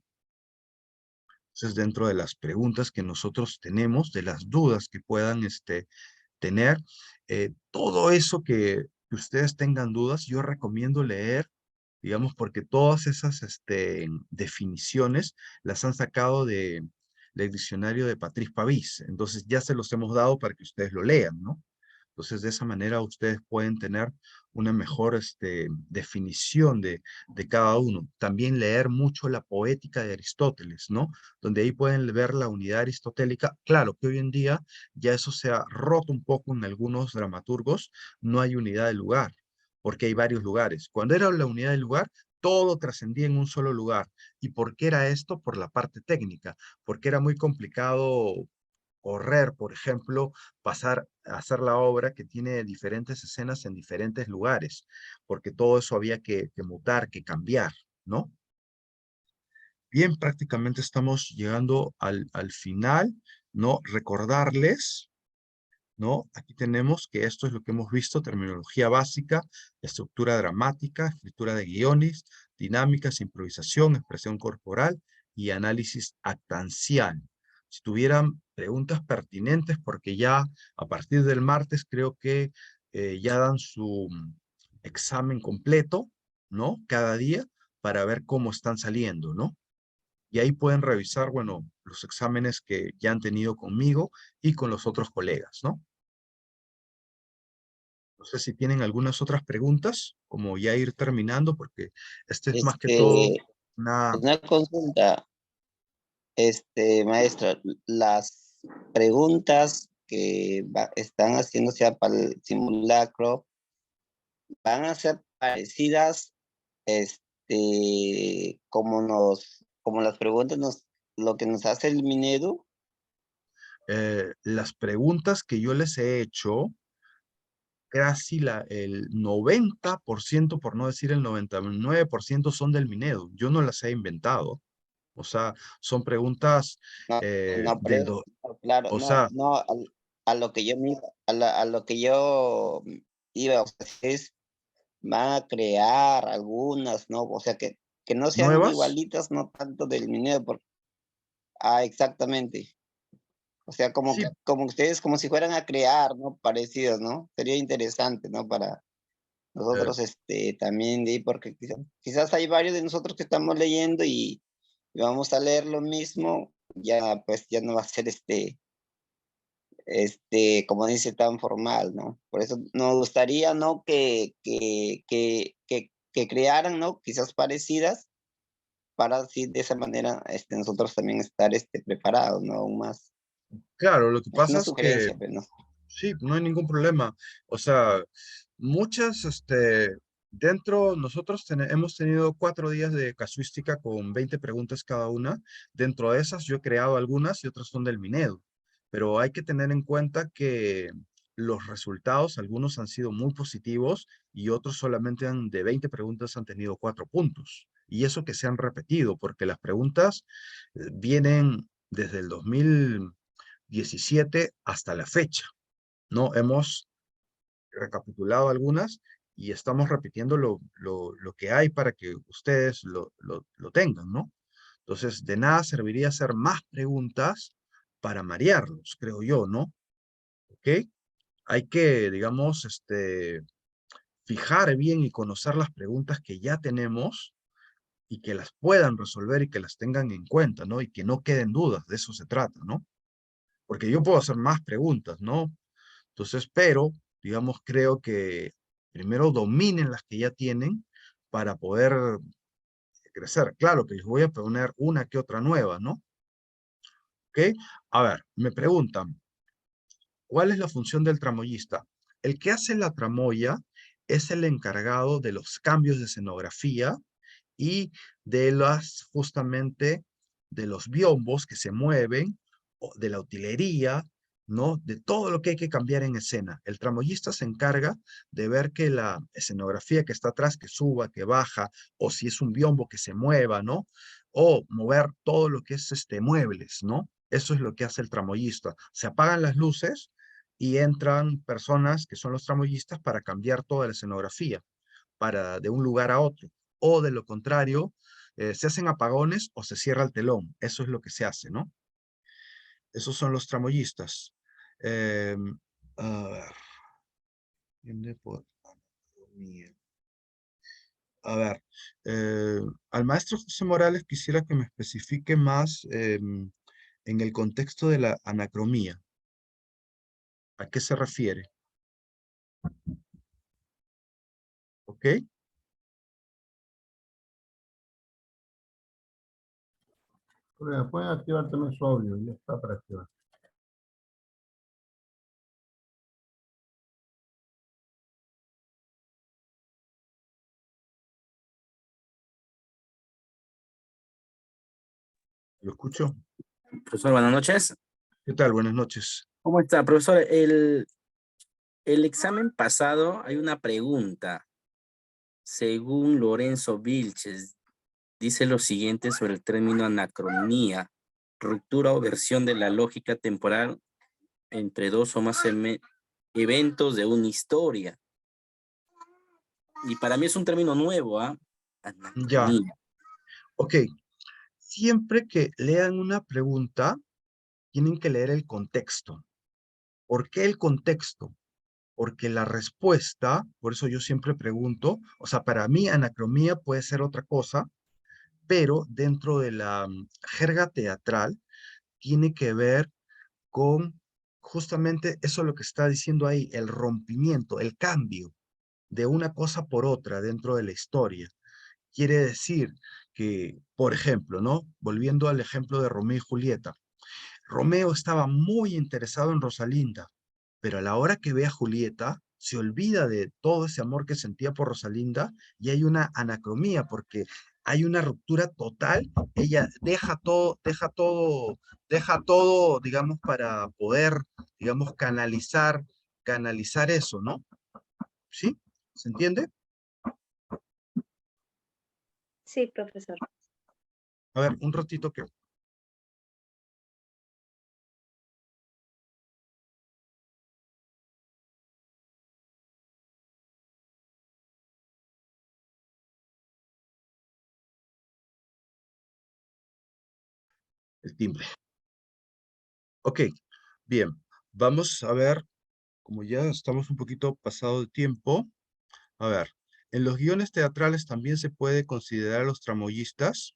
S1: Entonces, dentro de las preguntas que nosotros tenemos, de las dudas que puedan tener, todo eso que ustedes tengan dudas, yo recomiendo leer, digamos, porque todas esas definiciones las han sacado del diccionario de Patrice Pavís. Entonces ya se los hemos dado para que ustedes lo lean, ¿no? Entonces de esa manera ustedes pueden tener una mejor definición de cada uno. También leer mucho la poética de Aristóteles, ¿no? Donde ahí pueden ver la unidad aristotélica. Claro que hoy en día ya eso se ha roto un poco en algunos dramaturgos, no hay unidad de lugar, porque hay varios lugares. Cuando era la unidad de lugar, todo trascendía en un solo lugar. ¿Y por qué era esto? Por la parte técnica, porque era muy complicado correr, por ejemplo, pasar a hacer la obra que tiene diferentes escenas en diferentes lugares, porque todo eso había que mutar, que cambiar, ¿no? Bien, prácticamente estamos llegando al final, ¿no? Recordarles, ¿no? Aquí tenemos que esto es lo que hemos visto: terminología básica, estructura dramática, escritura de guiones, dinámicas, improvisación, expresión corporal y análisis actancial. Si tuvieran preguntas pertinentes, porque ya a partir del martes creo que ya dan su examen completo, ¿no? Cada día para ver cómo están saliendo, ¿no? Y ahí pueden revisar, bueno, los exámenes que ya han tenido conmigo y con los otros colegas, ¿no? No sé si tienen algunas otras preguntas, como ya ir terminando, porque este es más que todo
S2: Este,
S1: una...
S2: una consulta. Maestra, las preguntas que están haciéndose para el simulacro van a ser parecidas, como las preguntas lo que nos hace el Minedu.
S1: Las preguntas que yo les he hecho, casi el 90%, por no decir el 99%, son del Minedu. Yo no las he inventado. O sea, son preguntas
S2: No, no,
S1: del...
S2: claro,
S1: O sea,
S2: a lo que yo a lo que yo iba, o sea, van a crear algunas, ¿no? O sea, que no sean
S1: nuevas.
S2: igualitas, no tanto del Minedu, exactamente. O sea,
S1: Sí,
S2: como ustedes, como si fueran a crear, ¿no? Parecidos, ¿no? Sería interesante, ¿no? Para
S1: eh,
S2: nosotros, también, de ahí, porque quizás hay varios de nosotros que estamos leyendo y vamos a leer lo mismo, ya, pues, ya no va a ser como dice, tan formal, ¿no? Por eso nos gustaría, ¿no? Que crearan, ¿no? Quizás parecidas, para así, de esa manera, nosotros también estar, preparados, ¿no? Aún más.
S1: claro, lo que
S2: Es
S1: pasa
S2: una
S1: es que
S2: sugerencia, pero no.
S1: sí, no hay ningún problema. O sea, muchas, nosotros hemos tenido 4 días de casuística con 20 preguntas cada una. Dentro de esas yo he creado algunas y otras son del Minedo. Pero hay que tener en cuenta que los resultados, algunos han sido muy positivos y otros solamente de 20 preguntas han tenido 4 puntos. Y eso que se han repetido, porque las preguntas vienen desde el 2017 hasta la fecha. No, hemos recapitulado algunas y estamos repitiendo lo que hay para que ustedes lo tengan, ¿no? Entonces, de nada serviría hacer más preguntas para marearlos, creo yo, ¿no? ¿Ok? Hay que, digamos, fijar bien y conocer las preguntas que ya tenemos y que las puedan resolver y que las tengan en cuenta, ¿no? Y que no queden dudas, de eso se trata, ¿no? Porque yo puedo hacer más preguntas, ¿no? Entonces, pero, digamos, creo que primero dominen las que ya tienen para poder crecer. Claro que les voy a poner una que otra nueva, ¿no? ¿Ok? A ver, me preguntan, ¿cuál es la función del tramoyista? El que hace la tramoya es el encargado de los cambios de escenografía y de justamente, de los biombos que se mueven, o de la utilería, ¿no? De todo lo que hay que cambiar en escena. El tramoyista se encarga de ver que la escenografía que está atrás, que suba, que baja, o si es un biombo que se mueva, ¿no? O mover todo lo que es muebles, ¿no? Eso es lo que hace el tramoyista. Se apagan las luces y entran personas que son los tramoyistas para cambiar toda la escenografía, de un lugar a otro. O de lo contrario, se hacen apagones o se cierra el telón. Eso es lo que se hace, ¿no? Esos son los tramoyistas. Eh, a ver, viene por anatomía. A ver, al maestro José Morales quisiera que me especifique más en el contexto de la anacromía. ¿A qué se refiere? ¿Ok?
S4: Pueden activar también su audio, ya está para activar.
S1: ¿Lo escucho?
S5: Profesor, buenas noches.
S1: ¿Qué tal? Buenas noches.
S5: ¿Cómo está, profesor? El examen pasado hay una pregunta. Según Lorenzo Vilches, dice lo siguiente sobre el término anacronía, ruptura o versión de la lógica temporal entre dos o más eventos de una historia. Y para mí es un término nuevo, ¿ah?
S1: Ya,
S5: Anacronía.
S1: ok. Siempre que lean una pregunta, tienen que leer el contexto. ¿Por qué el contexto? Porque la respuesta, por eso yo siempre pregunto, o sea, para mí anacromía puede ser otra cosa, pero dentro de la jerga teatral tiene que ver con justamente eso lo que está diciendo ahí, el rompimiento, el cambio de una cosa por otra dentro de la historia. Quiere decir que, por ejemplo, ¿no? Volviendo al ejemplo de Romeo y Julieta. Romeo estaba muy interesado en Rosalinda, pero a la hora que ve a Julieta, se olvida de todo ese amor que sentía por Rosalinda y hay una anacromía porque hay una ruptura total. Ella deja todo, digamos, para poder, digamos, canalizar eso, ¿no? ¿Sí? ¿Se entiende?
S6: Sí, profesor.
S1: A ver, un ratito que... El timbre. Ok, bien. Vamos a ver, como ya estamos un poquito pasado de tiempo, a ver, en los guiones teatrales también se puede considerar a los tramoyistas.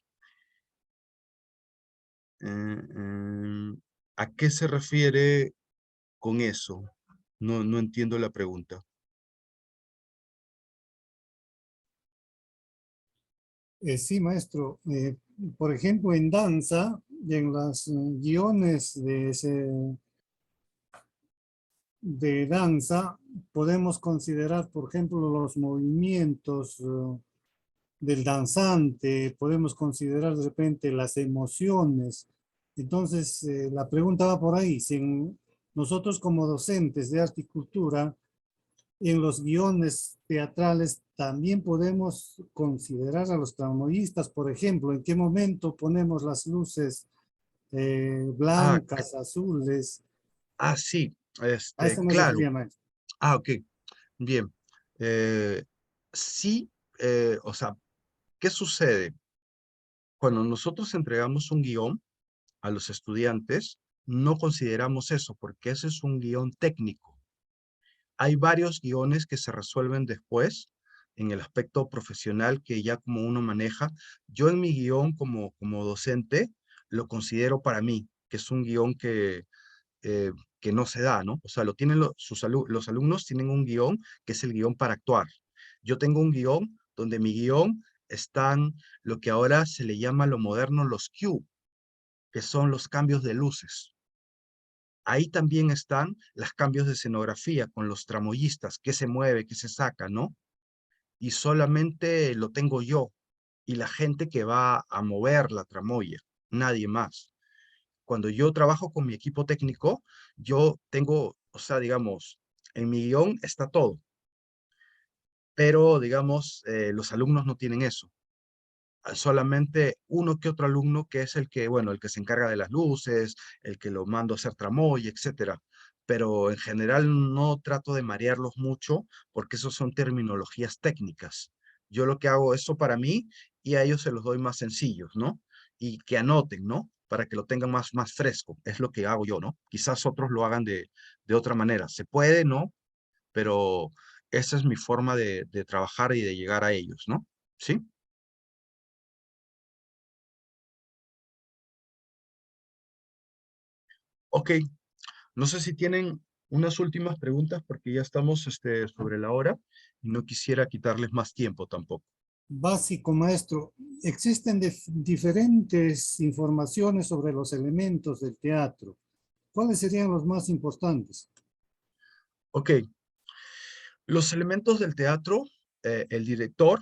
S1: ¿A qué se refiere con eso? No entiendo la pregunta.
S3: Sí, maestro. Por ejemplo, en danza, en los guiones de danza, podemos considerar, por ejemplo, los movimientos del danzante, podemos considerar de repente las emociones. Entonces, la pregunta va por ahí. Si nosotros como docentes de arte y cultura, en los guiones teatrales también podemos considerar a los tramoyistas, por ejemplo, en qué momento ponemos las luces
S1: Ah,
S3: blancas, azules.
S1: sí,
S3: A eso me
S1: claro.
S3: refería, maestro.
S1: Ok, bien. Sí, o sea, ¿qué sucede? Cuando nosotros entregamos un guión a los estudiantes, no consideramos eso, porque ese es un guión técnico. Hay varios guiones que se resuelven después en el aspecto profesional que ya como uno maneja. Yo en mi guión como docente lo considero para mí, que es un guión eh, que no se da, ¿no? O sea, lo tienen los alumnos tienen un guión que es el guión para actuar. Yo tengo un guión donde mi guión están lo que ahora se le llama lo moderno los cue, que son los cambios de luces. Ahí también están los cambios de escenografía con los tramoyistas, qué se mueve, qué se saca, ¿no? Y solamente lo tengo yo y la gente que va a mover la tramoya, nadie más. Cuando yo trabajo con mi equipo técnico, yo tengo, o sea, digamos, en mi guión está todo, pero digamos, los alumnos no tienen eso. Solamente uno que otro alumno que es el que, bueno, el que se encarga de las luces, el que lo mando a hacer tramoya, etcétera. Pero en general no trato de marearlos mucho porque esos son terminologías técnicas. Yo lo que hago eso para mí y a ellos se los doy más sencillos, ¿no? Y que anoten, ¿no? Para que lo tengan más fresco. Es lo que hago yo, ¿no? Quizás otros lo hagan de otra manera. Se puede, ¿no? Pero esa es mi forma de trabajar y de llegar a ellos, ¿no? ¿Sí? Ok, no sé si tienen unas últimas preguntas porque ya estamos sobre la hora y no quisiera quitarles más tiempo tampoco.
S3: Básico, maestro. Existen diferentes informaciones sobre los elementos del teatro. ¿Cuáles serían los más importantes?
S1: Ok, los elementos del teatro, el director,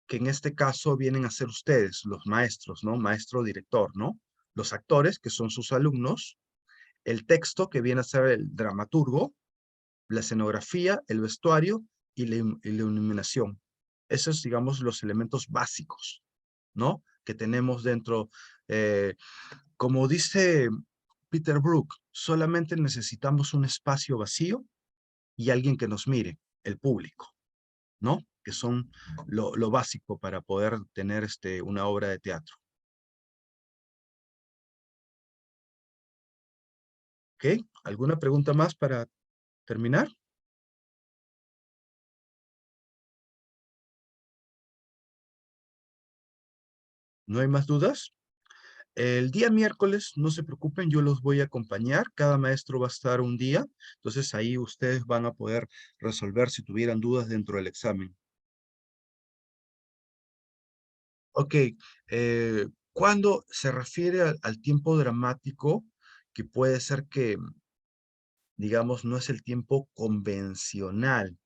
S1: que en este caso vienen a ser ustedes, los maestros, ¿no? Maestro, director, ¿no? Los actores, que son sus alumnos, el texto, que viene a ser el dramaturgo, la escenografía, el vestuario y la iluminación. Esos, digamos, los elementos básicos, ¿no? Que tenemos dentro. eh, Como dice Peter Brook, solamente necesitamos un espacio vacío y alguien que nos mire, el público, ¿no? Que son lo básico para poder tener una obra de teatro. ¿Ok? ¿Alguna pregunta más para terminar? ¿No hay más dudas? El día miércoles, no se preocupen, yo los voy a acompañar. Cada maestro va a estar un día. Entonces ahí ustedes van a poder resolver si tuvieran dudas dentro del examen. Ok, cuando se refiere al tiempo dramático, que puede ser que, digamos, no es el tiempo convencional,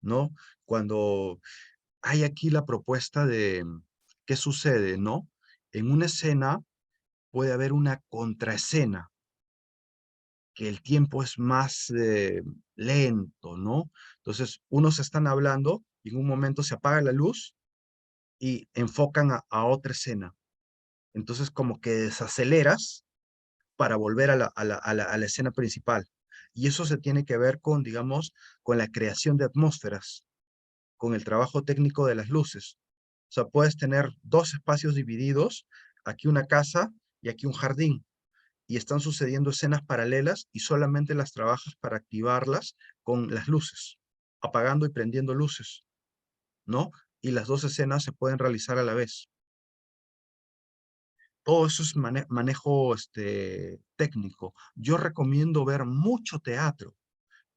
S1: ¿no? Cuando hay aquí la propuesta de, ¿qué sucede, no? En una escena puede haber una contraescena, que el tiempo es más lento, ¿no? Entonces, unos están hablando y en un momento se apaga la luz y enfocan a otra escena. Entonces, como que desaceleras para volver a la escena principal. Y eso se tiene que ver con, digamos, con la creación de atmósferas, con el trabajo técnico de las luces. O sea, puedes tener dos espacios divididos, aquí una casa y aquí un jardín, y están sucediendo escenas paralelas y solamente las trabajas para activarlas con las luces, apagando y prendiendo luces, ¿no? Y las dos escenas se pueden realizar a la vez. Todo eso es manejo técnico. Yo recomiendo ver mucho teatro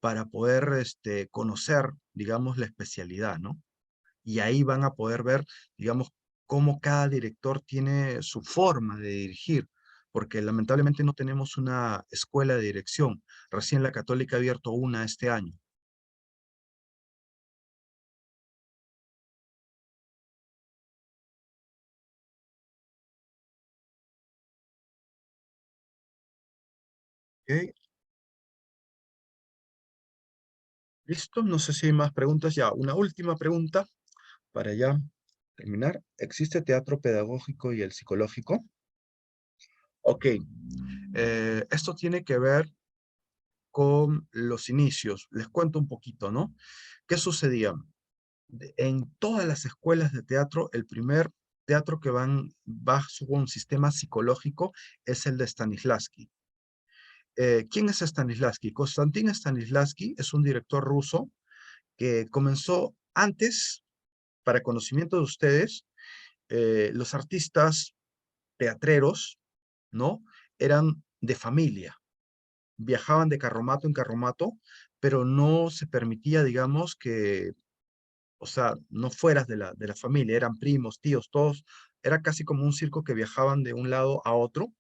S1: para poder conocer, digamos, la especialidad, ¿no? Y ahí van a poder ver, digamos, cómo cada director tiene su forma de dirigir, porque lamentablemente no tenemos una escuela de dirección. Recién la Católica ha abierto una este año. ¿Ok? ¿Listo? No sé si hay más preguntas. Ya, una última pregunta para ya terminar. ¿Existe teatro pedagógico y el psicológico? Ok, esto tiene que ver con los inicios. Les cuento un poquito, ¿no? ¿Qué sucedía? En todas las escuelas de teatro, el primer teatro que van bajo un sistema psicológico es el de Stanislavski. ¿Quién es Stanislavski? Konstantin Stanislavski es un director ruso que comenzó antes, para conocimiento de ustedes, los artistas teatreros, ¿no? Eran de familia, viajaban de carromato en carromato, pero no se permitía, digamos, que, o sea, no fueras de la familia, eran primos, tíos, todos, era casi como un circo que viajaban de un lado a otro,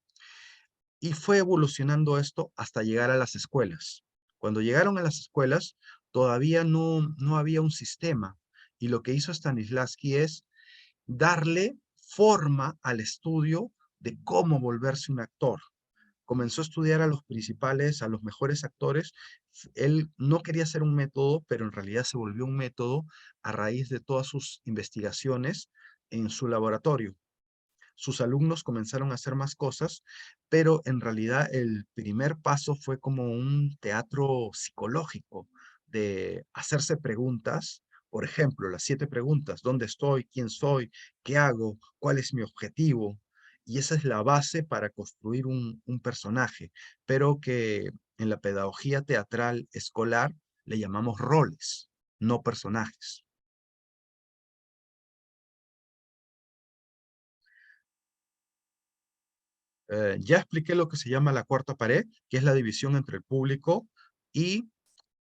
S1: y fue evolucionando esto hasta llegar a las escuelas. Cuando llegaron a las escuelas, todavía no había un sistema, y lo que hizo Stanislavski es darle forma al estudio de cómo volverse un actor. Comenzó a estudiar a los principales, a los mejores actores. Él no quería hacer un método, pero en realidad se volvió un método a raíz de todas sus investigaciones en su laboratorio. Sus alumnos comenzaron a hacer más cosas, pero en realidad el primer paso fue como un teatro psicológico de hacerse preguntas. Por ejemplo, las 7 preguntas: ¿dónde estoy? ¿Quién soy? ¿Qué hago? ¿Cuál es mi objetivo? Y esa es la base para construir un personaje, pero que en la pedagogía teatral escolar le llamamos roles, no personajes. Ya expliqué lo que se llama la cuarta pared, que es la división entre el público y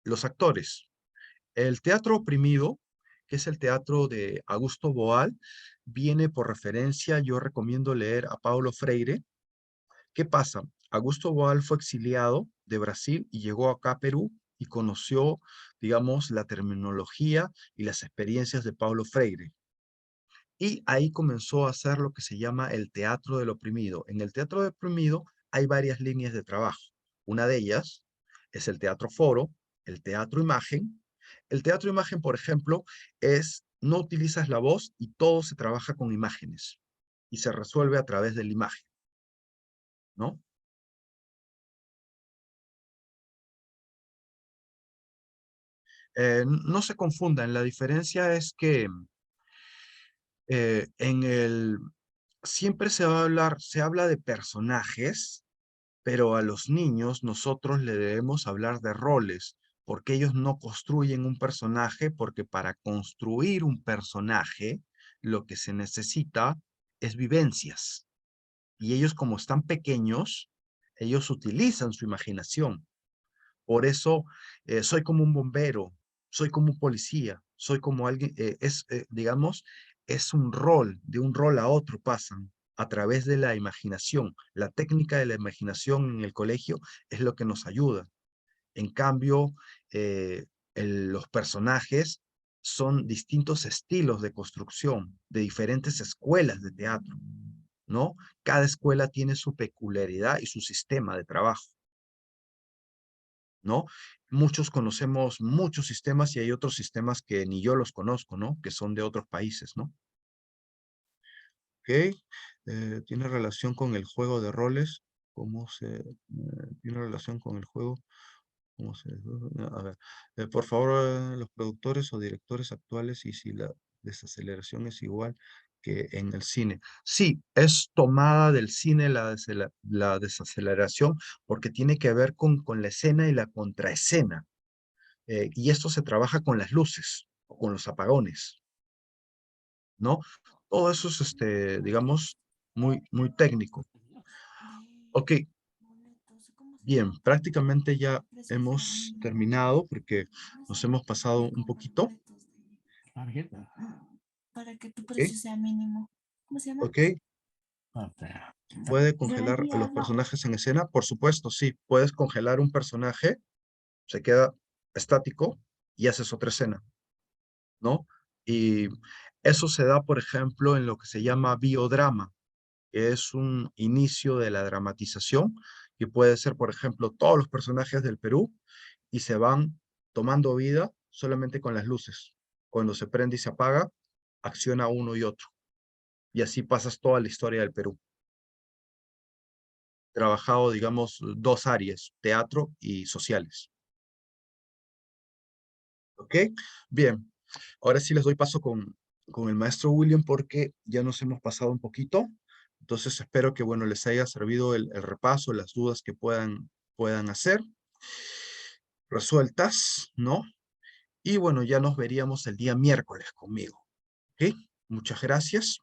S1: los actores. El teatro oprimido, que es el teatro de Augusto Boal, viene por referencia. Yo recomiendo leer a Paulo Freire. ¿Qué pasa? Augusto Boal fue exiliado de Brasil y llegó acá a Perú y conoció, digamos, la terminología y las experiencias de Paulo Freire. Y ahí comenzó a hacer lo que se llama el teatro del oprimido. En el teatro del oprimido hay varias líneas de trabajo. Una de ellas es el teatro foro, el teatro imagen. El teatro imagen, por ejemplo, es no utilizas la voz y todo se trabaja con imágenes y se resuelve a través de la imagen, ¿no? No se confundan, la diferencia es que en el siempre se habla de personajes, pero a los niños nosotros le debemos hablar de roles, porque ellos no construyen un personaje, porque para construir un personaje lo que se necesita es vivencias. Y ellos, como están pequeños, ellos utilizan su imaginación. Por eso soy como un bombero, soy como un policía, soy como alguien, digamos, es un rol, de un rol a otro pasan a través de la imaginación. La técnica de la imaginación en el colegio es lo que nos ayuda. En cambio, los personajes son distintos estilos de construcción, de diferentes escuelas de teatro, ¿no? Cada escuela tiene su peculiaridad y su sistema de trabajo, ¿no? Muchos conocemos muchos sistemas y hay otros sistemas que ni yo los conozco, ¿no? Que son de otros países, ¿no? Ok. Tiene relación con el juego de roles. Tiene relación con el juego? ¿Cómo se? A ver, por favor, los productores o directores actuales y si la desaceleración es igual que en el cine. Sí, es tomada del cine la desaceleración porque tiene que ver con la escena y la contraescena. Y esto se trabaja con las luces o con los apagones, ¿no? Todo eso es, digamos, muy técnico. Ok, bien, prácticamente ya hemos terminado porque nos hemos pasado un poquito.
S7: Para que tu
S1: ¿Ok?
S7: precio sea mínimo. ¿Cómo se llama?
S1: ¿Ok? ¿Puede congelar a los
S7: No.
S1: personajes en escena? Por supuesto, sí. Puedes congelar un personaje, se queda estático y haces otra escena, ¿no? Y eso se da, por ejemplo, en lo que se llama biodrama, que es un inicio de la dramatización, que puede ser, por ejemplo, todos los personajes del Perú y se van tomando vida solamente con las luces. Cuando se prende y se apaga, acciona uno y otro. Y así pasas toda la historia del Perú. Trabajado, digamos, dos áreas, teatro y sociales. ¿Ok? Bien. Ahora sí les doy paso con el maestro William porque ya nos hemos pasado un poquito. Entonces espero que, bueno, les haya servido el repaso, las dudas que puedan hacer resueltas, ¿no? Y bueno, ya nos veríamos el día miércoles conmigo. ¿Ok? Muchas gracias.